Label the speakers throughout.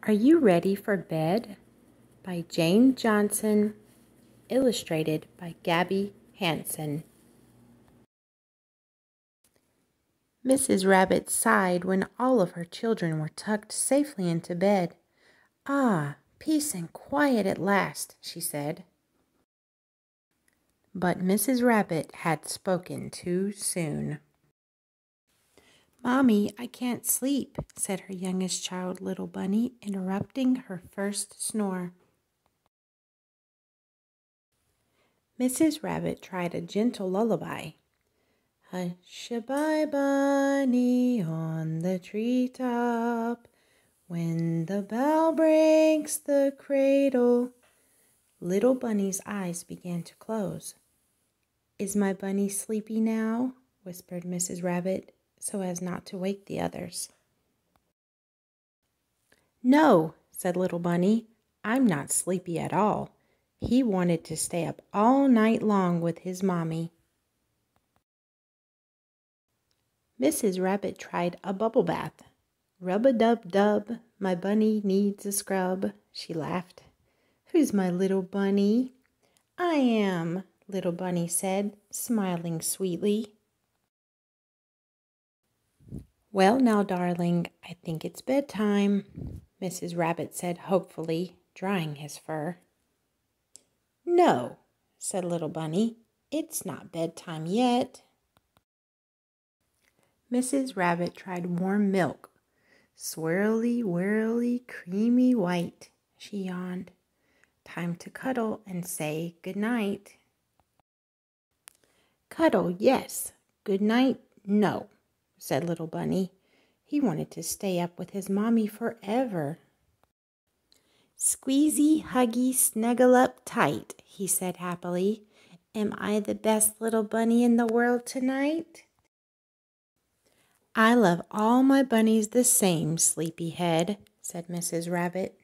Speaker 1: Are You Ready for Bed? By Jane Johnson, illustrated by Gaby Hansen. Mrs. Rabbit sighed when all of her children were tucked safely into bed. "Ah, peace and quiet at last," she said. But Mrs. Rabbit had spoken too soon. "Mommy, I can't sleep," said her youngest child, Little Bunny, interrupting her first snore. Mrs. Rabbit tried a gentle lullaby. "Hush-a-bye, bunny, on the treetop. When the bell breaks the cradle." Little Bunny's eyes began to close. "Is my bunny sleepy now?" whispered Mrs. Rabbit, so as not to wake the others. "No," said Little Bunny, "I'm not sleepy at all. He wanted to stay up all night long with his mommy." Mrs. Rabbit tried a bubble bath. "Rub-a-dub-dub, my bunny needs a scrub," she laughed. "Who's my little bunny?" "I am," Little Bunny said, smiling sweetly. "Well now, darling, I think it's bedtime," Mrs. Rabbit said hopefully, drying his fur. "No," said Little Bunny, "it's not bedtime yet." Mrs. Rabbit tried warm milk. "Swirly, whirly, creamy white," she yawned. "Time to cuddle and say good night." "Cuddle, yes. Good night, no," said Little Bunny. He wanted to stay up with his mommy forever. "Squeezy, huggy, snuggle up tight," he said happily. "Am I the best little bunny in the world tonight?" "I love all my bunnies the same, sleepyhead," said Mrs. Rabbit.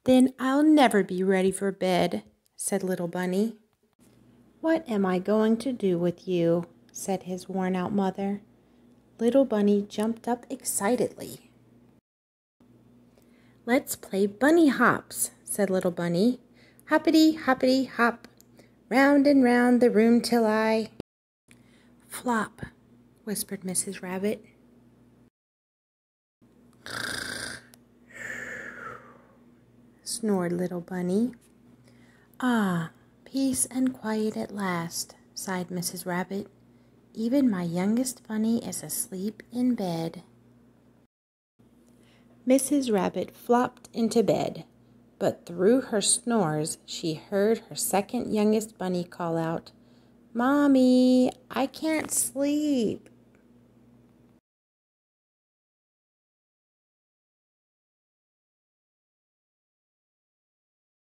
Speaker 1: "Then I'll never be ready for bed," said Little Bunny. "What am I going to do with you?" said his worn-out mother. Little Bunny jumped up excitedly. "Let's play bunny hops," said Little Bunny. "Hoppity, hoppity, hop, round and round the room till I—" "Flop," whispered Mrs. Rabbit. Snored Little Bunny. "Ah, peace and quiet at last," sighed Mrs. Rabbit. "Even my youngest bunny is asleep in bed." Mrs. Rabbit flopped into bed, but through her snores she heard her second youngest bunny call out, "Mommy, I can't sleep."